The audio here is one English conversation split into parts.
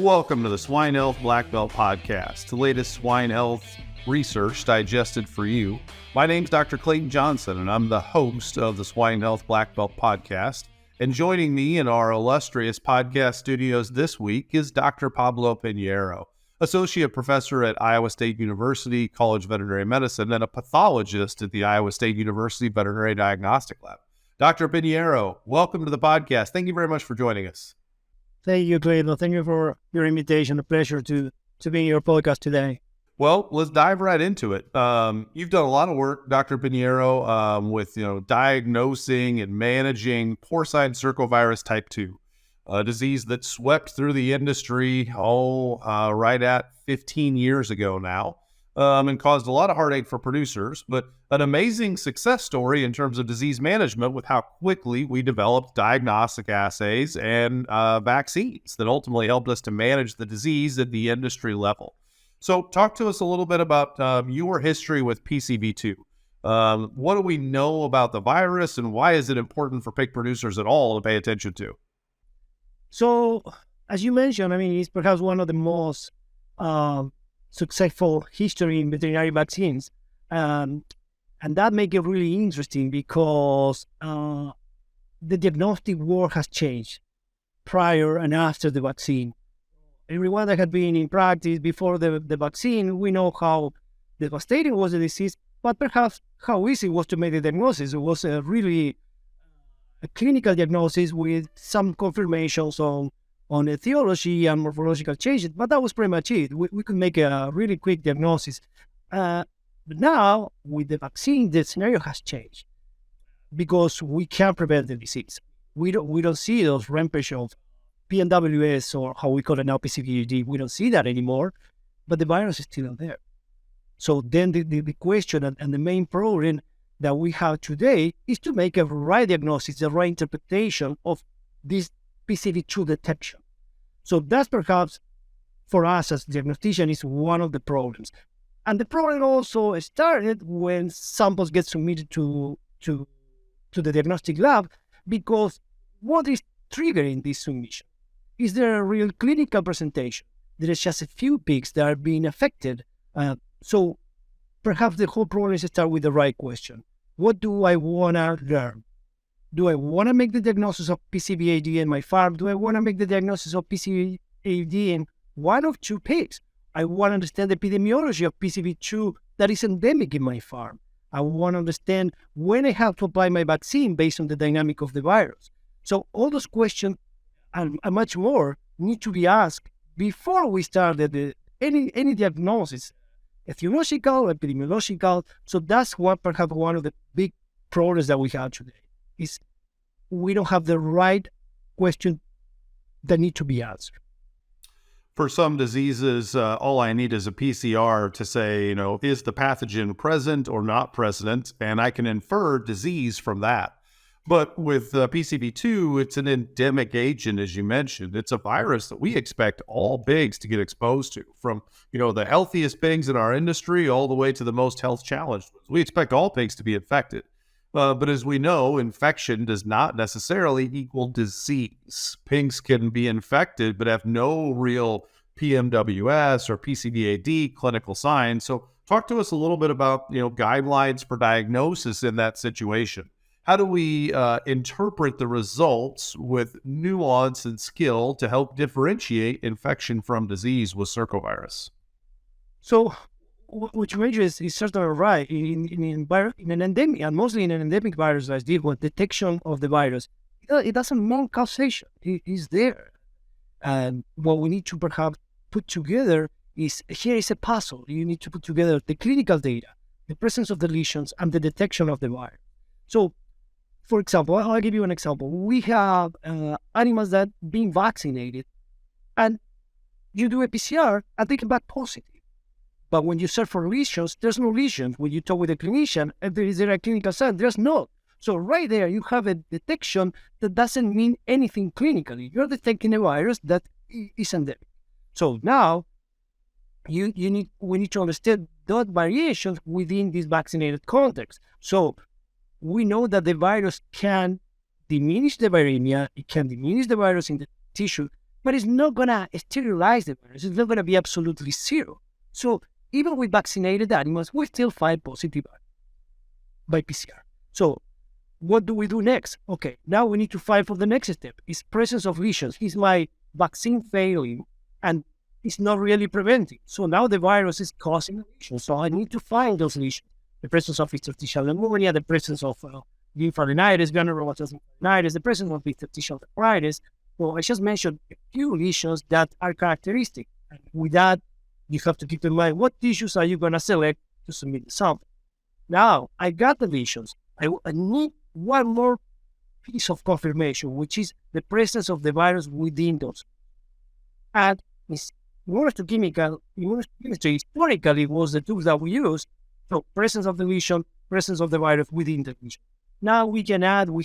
Welcome to the Swine Health Black Belt Podcast, the latest swine health research digested for you. My name's Dr. Clayton Johnson, and I'm the host of the Swine Health Black Belt Podcast. And joining me in our illustrious podcast studios this week is Dr. Pablo Piñeyro, Associate Professor at Iowa State University College of Veterinary Medicine and a pathologist at the Iowa State University Veterinary Diagnostic Lab. Dr. Piñeyro, welcome to the podcast. Thank you very much for joining us. Thank you, Clayton. Thank you for your invitation. A pleasure to be in your podcast today. Well, let's dive right into it. You've done a lot of work, Dr. Piñeyro, with diagnosing and managing Porcine Circovirus Type 2, a disease that swept through the industry right at 15 years ago now, and caused a lot of heartache for producers, but an amazing success story in terms of disease management with how quickly we developed diagnostic assays and vaccines that ultimately helped us to manage the disease at the industry level. So talk to us a little bit about your history with PCV2. What do we know about the virus, and why is it important for pig producers at all to pay attention to? So, as you mentioned, it's perhaps one of the most successful history in veterinary vaccines. And that makes it really interesting because the diagnostic work has changed prior and after the vaccine. Everyone that had been in practice before the vaccine, we know how devastating was the disease, but perhaps how easy it was to make the diagnosis. It was a clinical diagnosis with some confirmations on etiology and morphological changes, but that was pretty much it. We could make a really quick diagnosis. But now, with the vaccine, the scenario has changed because we can prevent the disease. We don't see those rampage of PNWS, or how we call it now, PCV2. We don't see that anymore, but the virus is still there. So then the question and the main problem that we have today is to make a right diagnosis, the right interpretation of this PCV2 detection. So that's perhaps, for us as diagnostician, is one of the problems. And the problem also started when samples get submitted to the diagnostic lab, because what is triggering this submission? Is there a real clinical presentation? There is just a few pigs that are being affected. So perhaps the whole problem is to start with the right question. What do I want to learn? Do I want to make the diagnosis of PCV2 in my farm? Do I want to make the diagnosis of PCV2 in one of two pigs? I want to understand the epidemiology of PCV2 that is endemic in my farm. I want to understand when I have to apply my vaccine based on the dynamic of the virus. So all those questions and much more need to be asked before we start any diagnosis, etiological, epidemiological. So that's perhaps one of the big problems that we have today, is we don't have the right question that need to be answered. For some diseases, all I need is a PCR to say, is the pathogen present or not present, and I can infer disease from that. But with PCV2, it's an endemic agent, as you mentioned. It's a virus that we expect all pigs to get exposed to, from the healthiest pigs in our industry all the way to the most health challenged ones. We expect all pigs to be infected. But as we know, infection does not necessarily equal disease. Pigs can be infected but have no real PMWS or PCV2 clinical signs. So talk to us a little bit about guidelines for diagnosis in that situation. How do we interpret the results with nuance and skill to help differentiate infection from disease with circovirus? So what you mentioned is certainly right. In an endemic, and mostly in an endemic virus like this, with detection of the virus, it doesn't mean causation. It is there. And what we need to perhaps put together is, here is a puzzle. You need to put together the clinical data, the presence of the lesions, and the detection of the virus. So, for example, I'll give you an example. We have animals that being vaccinated, and you do a PCR and they come back positive. But when you search for lesions, there's no lesions. When you talk with a clinician, is there a clinical sign? There's not. So right there, you have a detection that doesn't mean anything clinically. You're detecting a virus that is endemic. So now, we need to understand those variations within this vaccinated context. So we know that the virus can diminish the viremia, it can diminish the virus in the tissue, but it's not going to sterilize the virus. It's not going to be absolutely zero. So even with vaccinated animals, we still find positive by PCR. So what do we do next? Okay, now we need to find for the next step. Is presence of lesions. Is my vaccine failing and it's not really preventing? So now the virus is causing lesions. So I need to find those lesions. The presence of interstitial pneumonia, the presence of lymphadenitis, granulomatous lymphadenitis, the presence of interstitial nephritis. Well, I just mentioned a few lesions that are characteristic. And with that, you have to keep in mind what tissues are you going to select to submit the sample. Now, I got the lesions. I need one more piece of confirmation, which is the presence of the virus within those. And immunohistochemistry historically was the tools that we used. So presence of the lesion, presence of the virus within the lesion. Now we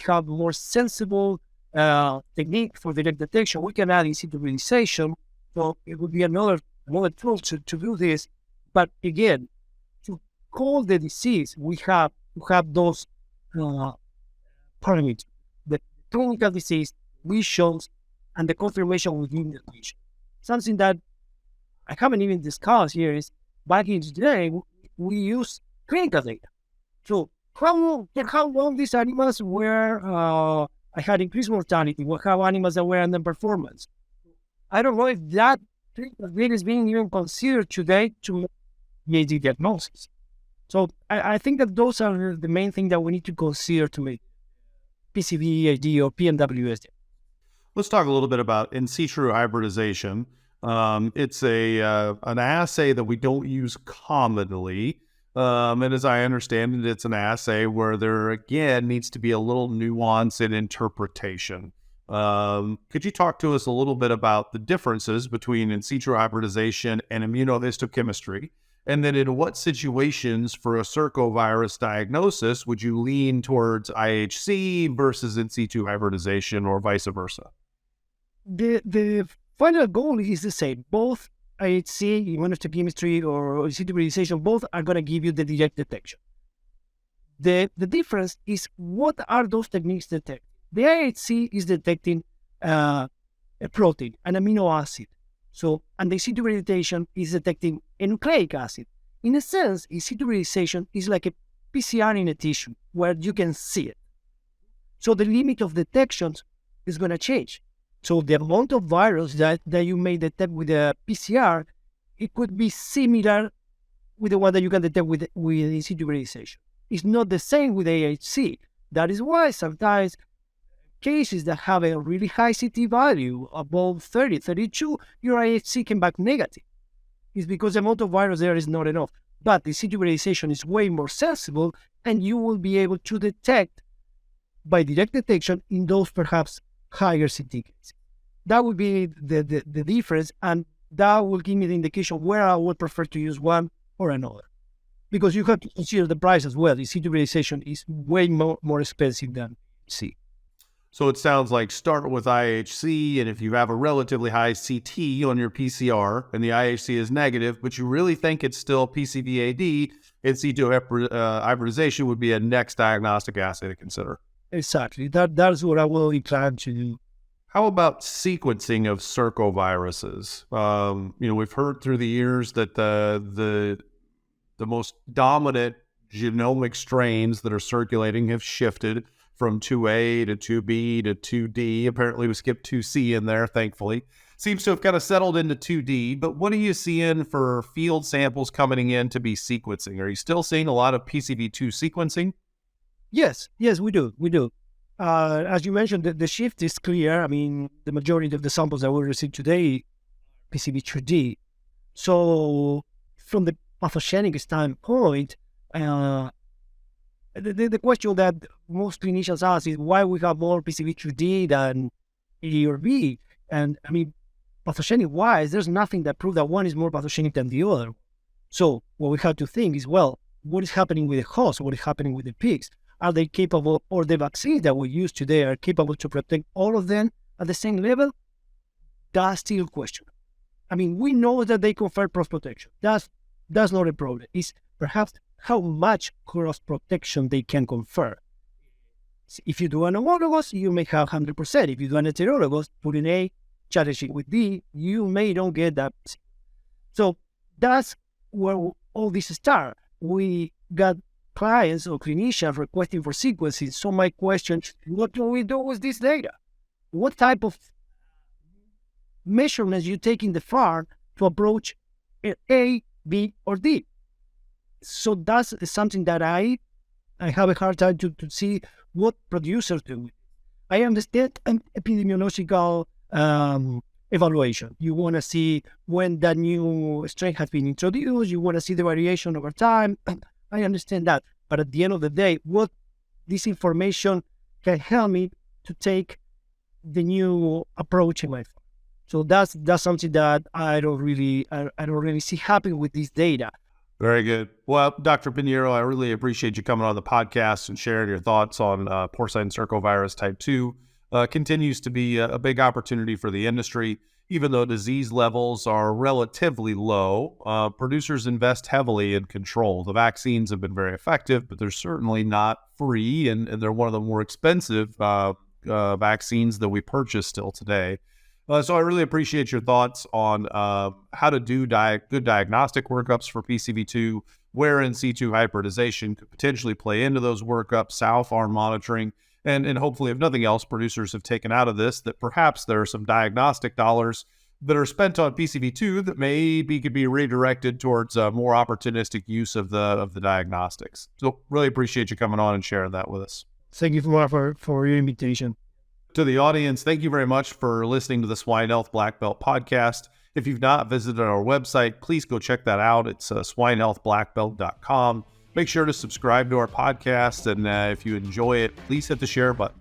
have more sensible technique for direct detection. We can add in situ hybridization. So it would be another tool to do this. But again, to call the disease, we have to have those parameters: the clinical disease, lesions, and the confirmation within the lesion. Something that I haven't even discussed here is back in today, we use clinical data. So how long these animals were I had increased mortality, how animals that were underperformance. I don't know if that data is being even considered today to make the diagnosis. So I think that those are the main things that we need to consider to make PCV2 or PMWS. Let's talk a little bit about in situ hybridization. It's an assay that we don't use commonly. And as I understand it, it's an assay where there, again, needs to be a little nuance in interpretation. Could you talk to us a little bit about the differences between in situ hybridization and immunohistochemistry? And then in what situations for a circovirus diagnosis would you lean towards IHC versus in situ hybridization or vice versa? The final goal is the same. Both IHC, immunohistochemistry, or in situ hybridization, both are going to give you the direct detection. The difference is what are those techniques detecting? The IHC is detecting a protein, an amino acid. So, and the situ hybridization is detecting a nucleic acid. In a sense, in situ hybridization is like a PCR in a tissue where you can see it. So the limit of detections is going to change. So the amount of virus that you may detect with a PCR, it could be similar with the one that you can detect with in situ hybridization. It's not the same with AHC. That is why sometimes cases that have a really high CT value, above 30, 32, your IHC came back negative. It's because the amount of virus there is not enough. But the situ hybridization is way more sensible, and you will be able to detect by direct detection in those perhaps higher CT cases. That would be the difference, and that will give me the indication where I would prefer to use one or another. Because you have to consider the price as well. The situ hybridization is way more expensive than C. So it sounds like start with IHC, and if you have a relatively high CT on your PCR and the IHC is negative, but you really think it's still PCV-AD, in situ hybridization would be a next diagnostic assay to consider. Exactly. That's what I will incline to do. How about sequencing of circoviruses? We've heard through the years that the most dominant genomic strains that are circulating have shifted from 2A to 2B to 2D. Apparently we skipped 2C in there, thankfully. Seems to have kind of settled into 2D, but what are you seeing for field samples coming in to be sequencing? Are you still seeing a lot of PCV2 sequencing? Yes, we do. As you mentioned, the shift is clear. I mean, the majority of the samples that we receive today, PCV2D. So from the pathogenic standpoint, the question that most clinicians ask is why we have more PCV2D than A or B. And I mean, pathogenic-wise, there's nothing that proves that one is more pathogenic than the other. So what we have to think is, well, what is happening with the host? What is happening with the pigs? Are they capable, or the vaccines that we use today are capable to protect all of them at the same level? That's still a question. I mean, we know that they confer cross protection. That's not a problem. It's perhaps how much cross protection they can confer. If you do an homologous, you may have 100%. If you do an heterologous, put in A, challenging. With D, you may not get that. So that's where all this start. We got clients or clinicians requesting for sequencing. So my question, what do we do with this data? What type of measurements you take in the farm to approach A, B, or D? So that's something that I have a hard time to see what producers do. I understand an epidemiological evaluation. You want to see when that new strain has been introduced. You want to see the variation over time. I understand that. But at the end of the day, what this information can help me to take the new approach in my farm. So that's something that I don't really see happening with this data. Very good. Well, Dr. Piñeyro, I really appreciate you coming on the podcast and sharing your thoughts on Porcine Circovirus Type 2. Continues to be a big opportunity for the industry. Even though disease levels are relatively low, producers invest heavily in control. The vaccines have been very effective, but they're certainly not free, and they're one of the more expensive vaccines that we purchase still today. So I really appreciate your thoughts on how to do good diagnostic workups for PCV2, where in situ hybridization could potentially play into those workups, sow farm monitoring, and hopefully, if nothing else, producers have taken out of this that perhaps there are some diagnostic dollars that are spent on PCV2 that maybe could be redirected towards more opportunistic use of the diagnostics. So really appreciate you coming on and sharing that with us. Thank you for your invitation. To the audience, thank you very much for listening to the Swine Health Black Belt podcast. If you've not visited our website, please go check that out. It's swinehealthblackbelt.com. Make sure to subscribe to our podcast, and if you enjoy it, please hit the share button.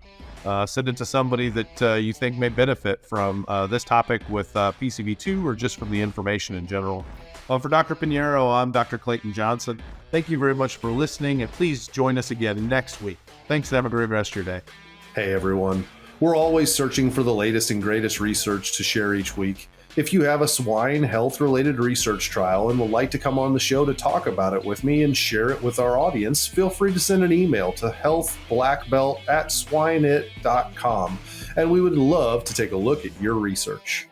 Send it to somebody that you think may benefit from this topic with PCV2 or just from the information in general. For Dr. Piñeyro, I'm Dr. Clayton Johnson. Thank you very much for listening, and please join us again next week. Thanks, and have a great rest of your day. Hey, everyone. We're always searching for the latest and greatest research to share each week. If you have a swine health-related research trial and would like to come on the show to talk about it with me and share it with our audience, feel free to send an email to healthblackbelt@swineit.com, and we would love to take a look at your research.